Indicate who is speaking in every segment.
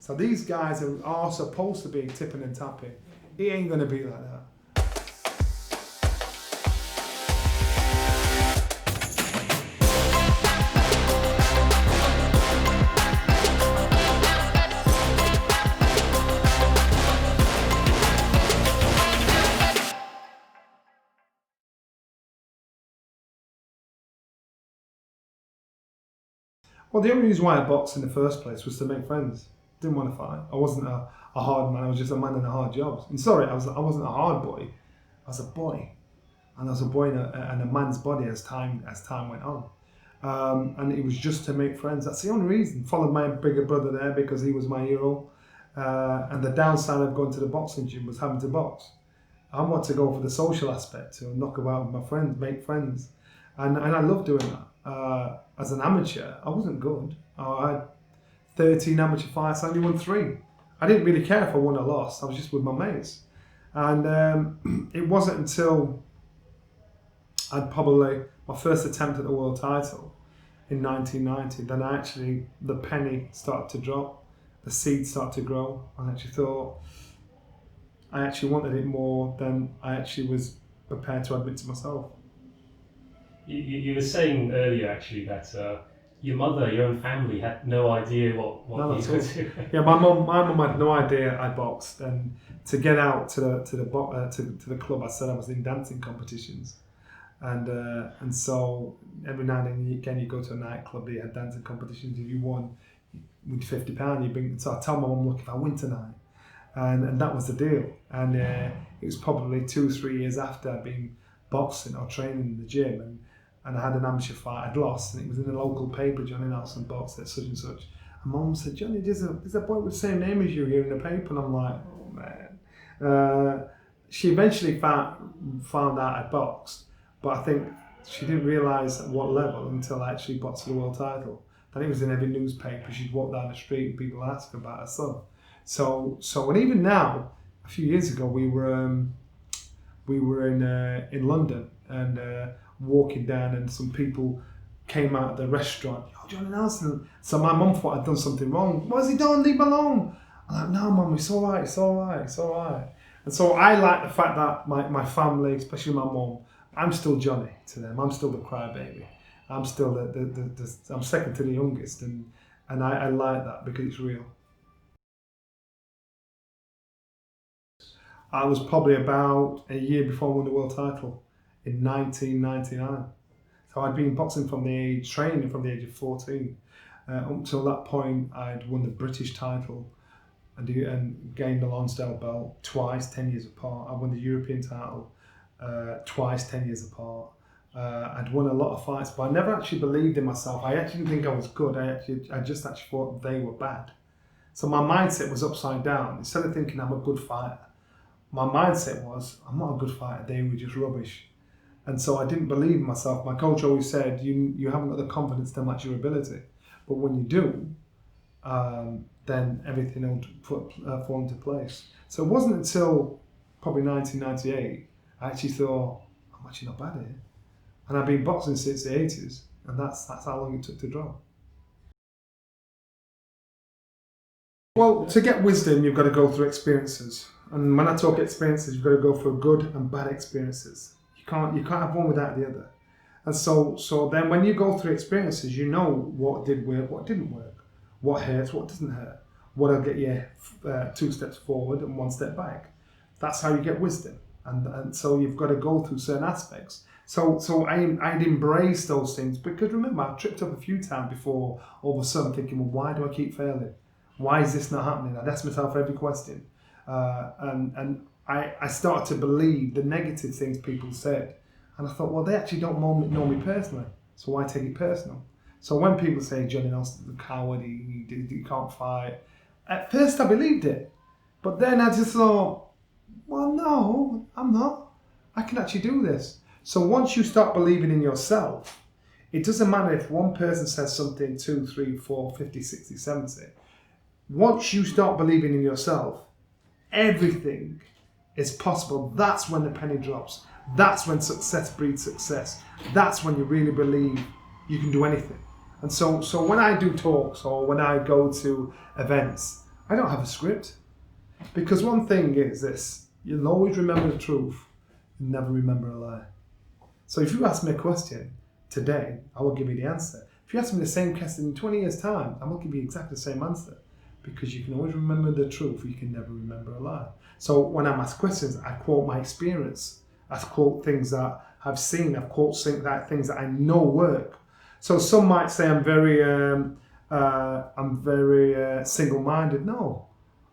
Speaker 1: So these guys are supposed to be tipping and tapping. It ain't gonna be like that. Well, the only reason why I boxed in the first place was to make friends. Didn't want to fight. I wasn't a hard man. I was just a man in a hard job. And sorry, I wasn't a hard boy. I was a boy, and I was a boy in a man's body as time went on. And it was just to make friends. That's the only reason. Followed my bigger brother there because he was my hero. And the downside of going to the boxing gym was having to box. I wanted to go for the social aspect, to knock about with my friends, make friends, and I love doing that. As an amateur, I wasn't good. I had 13 amateur fights, I only won 3. I didn't really care if I won or lost, I was just with my mates. And it wasn't until I'd probably, my first attempt at the world title in 1990, then the penny started to drop, the seed started to grow, and I actually thought, I actually wanted it more than I actually was prepared to admit to myself.
Speaker 2: You were saying earlier actually that your mother, your own family, had no idea what you were doing.
Speaker 1: Yeah, my mum had no idea I boxed, and to get out to the club, I said I was in dancing competitions, and so every now and again you go to a nightclub, they had dancing competitions. If you won with £50, you bring. So I tell my mum, look, if I win tonight, and that was the deal. And it was probably 2-3 years after I'd been boxing or training in the gym, and I had an amateur fight I'd lost, and it was in the local paper, Johnny Nelson boxed at such and such. And Mum said, Johnny, there's a boy with the same name as you here in the paper. And I'm like, oh man. She eventually found out I boxed, but I think she didn't realise at what level until I actually boxed for the world title. Then it was in every newspaper. She'd walk down the street and people ask about her son. So and even now, a few years ago, we were in London and walking down, and some people came out of the restaurant. Oh, Johnny Nelson. So my mum thought I'd done something wrong. What has he done? Leave him alone. I'm like, no, Mum, it's all right. It's all right. It's all right. And so I like the fact that my family, especially my mum, I'm still Johnny to them. I'm still the crybaby. I'm still I'm second to the youngest, and I like that because it's real. I was probably about a year before I won the world title in 1999. So I'd been boxing training from the age of 14. Up until that point, I'd won the British title and gained the Lonsdale belt twice, 10 years apart. I won the European title twice, 10 years apart. I'd won a lot of fights, but I never actually believed in myself. I actually didn't think I was good. I just actually thought they were bad. So my mindset was upside down. Instead of thinking I'm a good fighter, my mindset was, I'm not a good fighter, they were just rubbish. And so I didn't believe in myself. My coach always said, you haven't got the confidence to match your ability. But when you do, then everything will fall into place. So it wasn't until probably 1998, I actually thought, I'm actually not bad here. And I've been boxing since the 80s, and that's how long it took to draw. Well, to get wisdom, you've got to go through experiences. And when I talk experiences, you've got to go through good and bad experiences. You can't have one without the other. And so then when you go through experiences, you know what did work, what didn't work, what hurts, what doesn't hurt, what'll get you 2 steps forward and 1 step back. That's how you get wisdom. And so you've got to go through certain aspects. So I'd embrace those things, because remember, I tripped up a few times before all of a sudden thinking, well, why do I keep failing? Why is this not happening? I'd ask myself every question. And I started to believe the negative things people said. And I thought, well, they actually don't know me personally, so why take it personal? So when people say Johnny Nelson's a coward, he can't fight, at first I believed it. But then I just thought, well, no, I'm not. I can actually do this. So once you start believing in yourself, it doesn't matter if one person says something 2, 3, 4, 50, 60, 70. Once you start believing in yourself, everything is possible. That's when the penny drops. That's when success breeds success. That's when you really believe you can do anything. And so when I do talks or when I go to events, I don't have a script. Because one thing is this, you'll always remember the truth and never remember a lie. So if you ask me a question today, I will give you the answer. If you ask me the same question in 20 years' time, I will give you exactly the same answer. Because you can always remember the truth, you can never remember a lie. So when I'm asked questions, I quote my experience. I quote things that I've seen. I quote things that I know work. So some might say I'm very single-minded. No,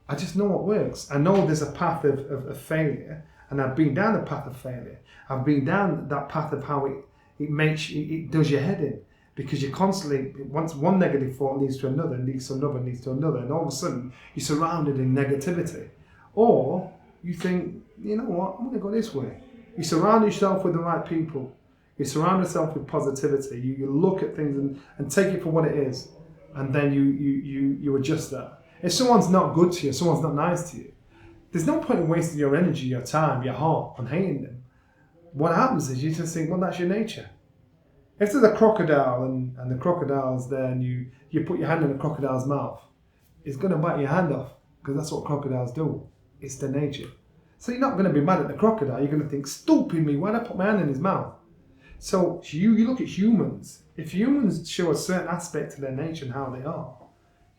Speaker 1: I just know what works. I know there's a path of failure, and I've been down the path of failure. I've been down that path of how it does your head in. Because you're constantly, once one negative thought leads to another, leads to another, leads to another, and all of a sudden you're surrounded in negativity. Or you think, you know what, I'm going to go this way. You surround yourself with the right people. You surround yourself with positivity. You look at things and take it for what it is. And then you adjust that. If someone's not good to you, someone's not nice to you, there's no point in wasting your energy, your time, your heart on hating them. What happens is you just think, well, that's your nature. If there's a crocodile and the crocodile's there and you put your hand in the crocodile's mouth, it's going to bite your hand off because that's what crocodiles do. It's their nature. So you're not going to be mad at the crocodile. You're going to think, stupid me, why'd I put my hand in his mouth? So you look at humans. If humans show a certain aspect to their nature and how they are,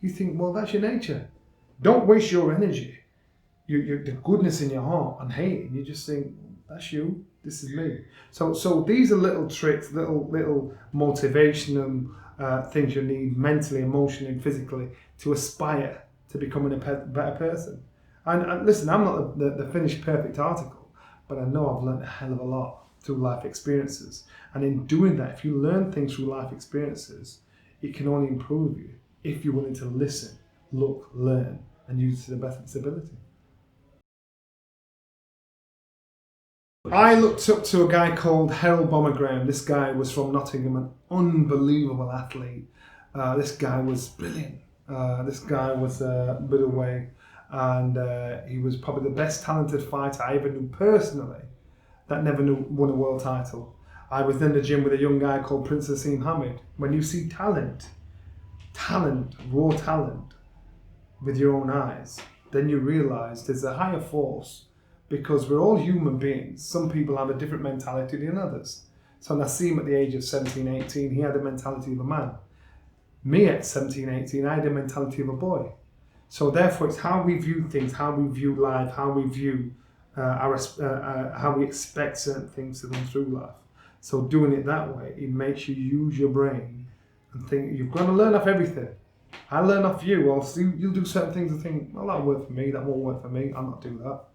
Speaker 1: you think, well, that's your nature. Don't waste your energy, the goodness in your heart on hating. You just think, that's you. This is me. So these are little tricks, little motivational things you need mentally, emotionally, and physically to aspire to becoming a better person. And listen, I'm not the finished perfect article, but I know I've learned a hell of a lot through life experiences. And in doing that, if you learn things through life experiences, it can only improve you if you're willing to listen, look, learn, and use it to the best of its ability. I looked up to a guy called Harold Bomber Graham. This guy was from Nottingham, an unbelievable athlete. This guy was brilliant. This guy was middleweight, and he was probably the best talented fighter I ever knew personally that never won a world title. I was in the gym with a young guy called Prince Asim Hamid. When you see talent, raw talent, with your own eyes, then you realise there's a higher force. Because we're all human beings. Some people have a different mentality than others. So Nassim at the age of 17, 18, he had the mentality of a man. Me at 17, 18, I had the mentality of a boy. So therefore it's how we view things, how we view life, how we view how we expect certain things to run through life. So doing it that way, it makes you use your brain and think, you've got to learn off everything. I learn off you, or you'll do certain things and think, well, that'll work for me, that won't work for me, I'll not do that.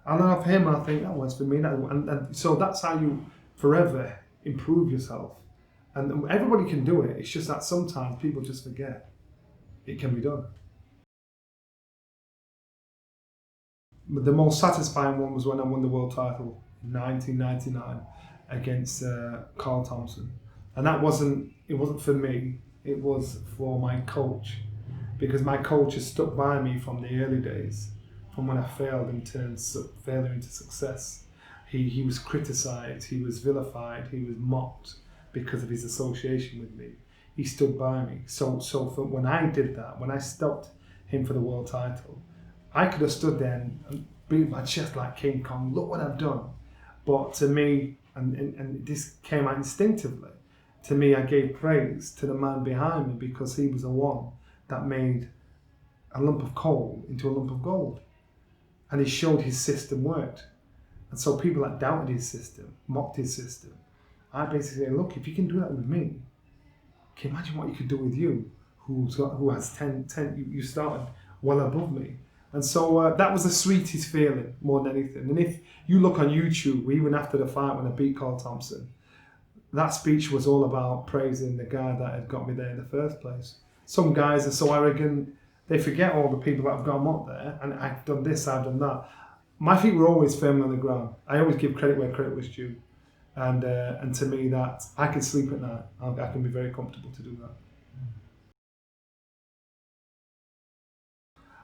Speaker 1: I learn off him and I think that works for me. And so that's how you forever improve yourself. And everybody can do it. It's just that sometimes people just forget it can be done. But the most satisfying one was when I won the world title in 1999 against Carl Thompson. And it wasn't for me, it was for my coach. Because my coach has stuck by me from the early days. From when I failed and turned failure into success. He was criticised, he was vilified, he was mocked because of his association with me. He stood by me. So when I did that, when I stopped him for the world title, I could have stood there and beat my chest like King Kong, look what I've done. But to me, and this came out instinctively, to me I gave praise to the man behind me because he was the one that made a lump of coal into a lump of gold. And he showed his system worked. And so people that doubted his system, mocked his system, I basically say, look, if you can do that with me, can you imagine what you could do with you, who has 10, you started well above me. And so that was the sweetest feeling more than anything. And if you look on YouTube, even after the fight when I beat Carl Thompson, that speech was all about praising the guy that had got me there in the first place. Some guys are so arrogant, they forget all the people that have gone up there, and I've done this, I've done that. My feet were always firmly on the ground. I always give credit where credit was due. And to me, that I can sleep at night. I can be very comfortable to do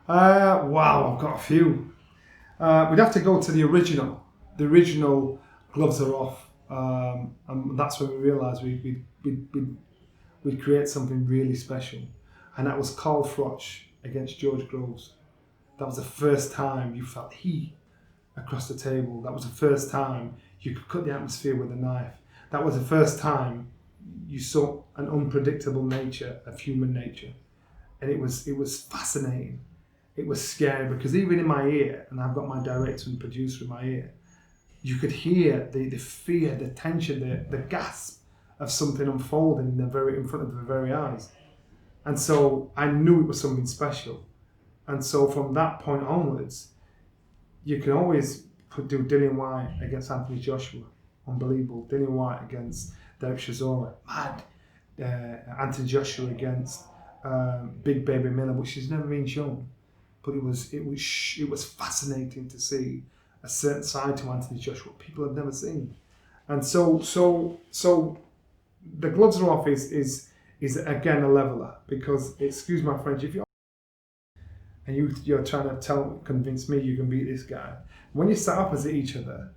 Speaker 1: that. Wow, I've got a few. We'd have to go to the original. The original gloves are off. And that's when we realised we'd create something really special. And that was Carl Froch against George Groves. That was the first time you felt heat across the table. That was the first time you could cut the atmosphere with a knife. That was the first time you saw an unpredictable nature of human nature. And it was fascinating. It was scary because even in my ear, and I've got my director and producer in my ear, you could hear the fear, the tension, the gasp of something unfolding in front of their very eyes. And so I knew it was something special. And so from that point onwards, you can always do Dillian White against Anthony Joshua, unbelievable. Dillian White against Derek Chisora, mad. Anthony Joshua against Big Baby Miller, which has never been shown, but it was fascinating to see a certain side to Anthony Joshua people have never seen. And so the gloves are off is again a leveler, because, excuse my French, if you're trying to convince me you can beat this guy, when you sat opposite each other,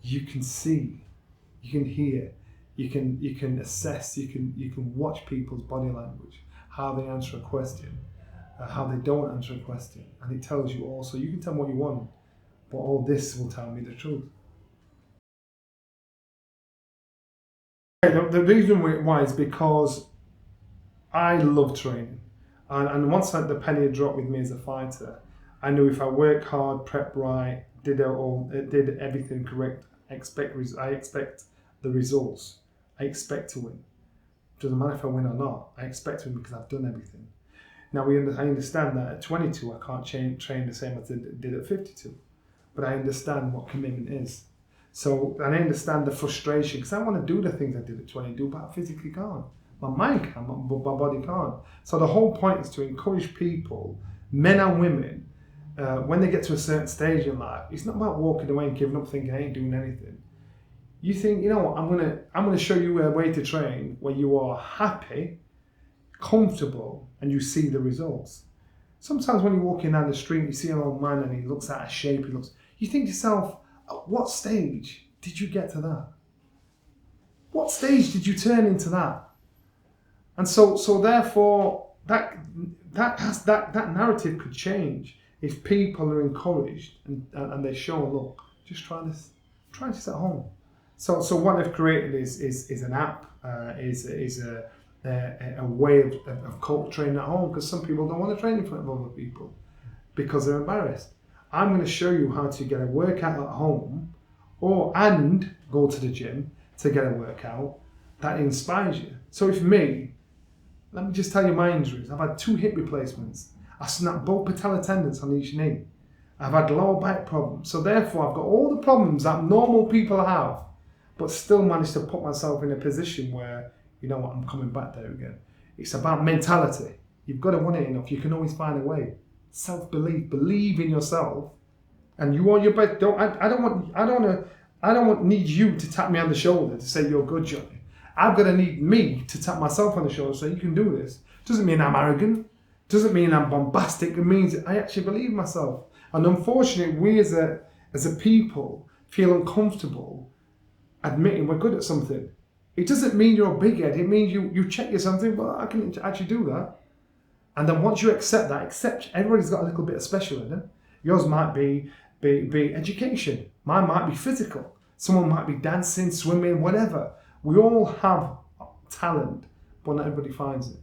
Speaker 1: you can see, you can hear, you can assess, you can watch people's body language, how they answer a question, how they don't answer a question, and it tells you also. You can tell me what you want, but all this will tell me the truth. The reason why is because I love training, and once the penny had dropped with me as a fighter, I knew if I work hard, prep right, did everything correct, I expect the results. I expect to win. Doesn't matter if I win or not. I expect to win because I've done everything. Now I understand that at 22 I can't train the same as I did at 52, but I understand what commitment is. So, and I understand the frustration, because I want to do the things I did at 22, but I physically can't. My mind can, but my body can't. So the whole point is to encourage people, men and women, when they get to a certain stage in life, it's not about walking away and giving up thinking I ain't doing anything. You think, you know what, I'm gonna show you a way to train where you are happy, comfortable, and you see the results. Sometimes when you're walking down the street, you see an old man and he looks out of shape, you think to yourself, at what stage did you get to that? What stage did you turn into that? And so therefore, that narrative could change if people are encouraged and they show, look, just try this at home. So what they've created is an app, is a way of coach training at home, because some people don't want to train in front of other people because they're embarrassed. I'm going to show you how to get a workout at home, and go to the gym to get a workout that inspires you. So if me, let me just tell you my injuries. I've had 2 hip replacements. I snapped both patellar tendons on each knee. I've had lower back problems. So therefore, I've got all the problems that normal people have, but still managed to put myself in a position where, you know what, I'm coming back there again. It's about mentality. You've got to want it enough. You can always find a way. Self-belief, believe in yourself, and you are your best. I don't need you to tap me on the shoulder to say you're good, Johnny. I've got to need me to tap myself on the shoulder so you can do this. Doesn't mean I'm arrogant. Doesn't mean I'm bombastic. It means I actually believe myself. And unfortunately, we as a people feel uncomfortable admitting we're good at something. It doesn't mean you're a big head. It means you check yourself and think, well, I can actually do that. And then once you accept that, everybody's got a little bit of special in it. Yours might be education. Mine might be physical. Someone might be dancing, swimming, whatever. We all have talent, but not everybody finds it.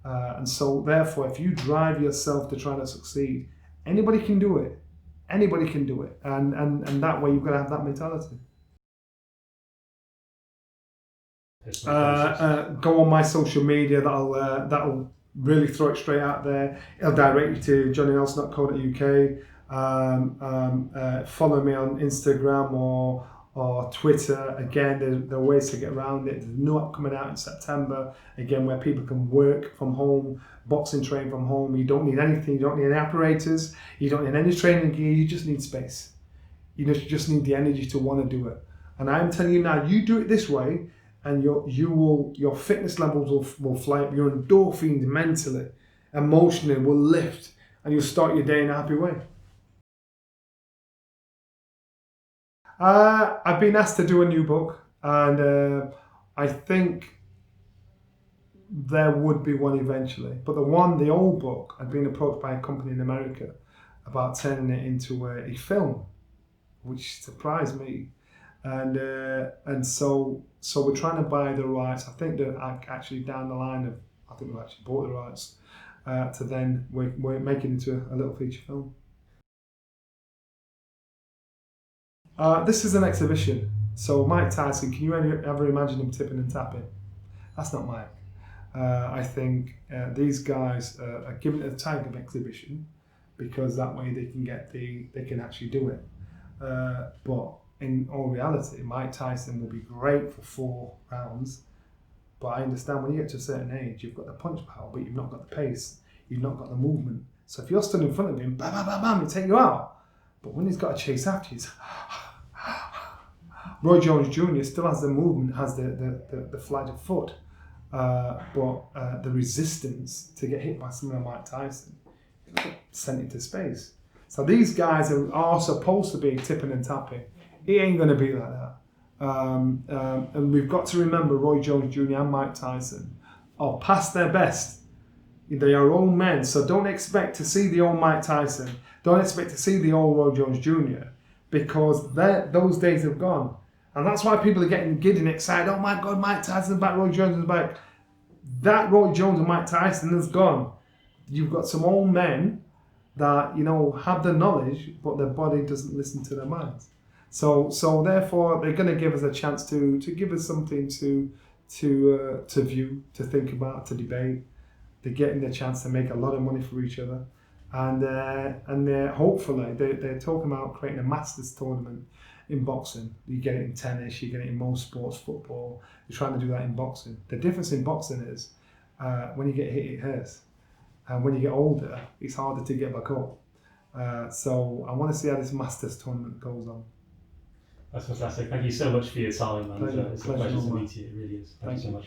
Speaker 1: And so therefore, if you drive yourself to try to succeed, anybody can do it. Anybody can do it. And that way you've got to have that mentality. Go on my social media. That'll really throw it straight out there. It'll direct you to johnnynelson.co.uk. Follow me on Instagram or Twitter. Again, there are ways to get around it. There's a new app coming out in September, again, where people can work from home, boxing train from home. You don't need anything. You don't need any apparatus. You don't need any training gear. You just need space. You just need the energy to want to do it. And I'm telling you now, you do it this way, and your fitness levels will fly up. Your endorphins mentally, emotionally will lift, and you'll start your day in a happy way. I've been asked to do a new book, and I think there would be one eventually. But the old book, I'd been approached by a company in America about turning it into a film, which surprised me. And so we're trying to buy the rights. I think that actually down the line of, I think we've actually bought the rights to then we're making it into a little feature film. This is an exhibition. So Mike Tyson, can you ever imagine him tipping and tapping? That's not Mike. I think these guys are giving it a tag of exhibition because that way they can actually do it. But in all reality, Mike Tyson will be great for 4 rounds. But I understand when you get to a certain age, you've got the punch power, but you've not got the pace, you've not got the movement. So if you're stood in front of him, bam, bam, bam, bam, he'll take you out. But when he's got to chase after you, Roy Jones Jr. still has the movement, has the flight of foot, but the resistance to get hit by someone like Mike Tyson sent into space. So these guys are supposed to be tipping and tapping. It ain't going to be like that. And we've got to remember Roy Jones Jr. and Mike Tyson are past their best. They are old men, so don't expect to see the old Mike Tyson. Don't expect to see the old Roy Jones Jr. because those days have gone. And that's why people are getting giddy and excited. Oh my God, Mike Tyson's back, Roy Jones is back. That Roy Jones and Mike Tyson is gone. You've got some old men that, have the knowledge, but their body doesn't listen to their minds. So therefore, they're going to give us a chance to give us something to view, to think about, to debate. They're getting the chance to make a lot of money for each other. And hopefully, they're talking about creating a Masters tournament in boxing. You get it in tennis, you get it in most sports, football. They're trying to do that in boxing. The difference in boxing is when you get hit, it hurts. And when you get older, it's harder to get back up. So I want to see how this Masters tournament goes on.
Speaker 2: That's fantastic. Thank you so much for your time, and it's a pleasure to
Speaker 1: Pleasure.
Speaker 2: meet you. It really is. Thank you so much.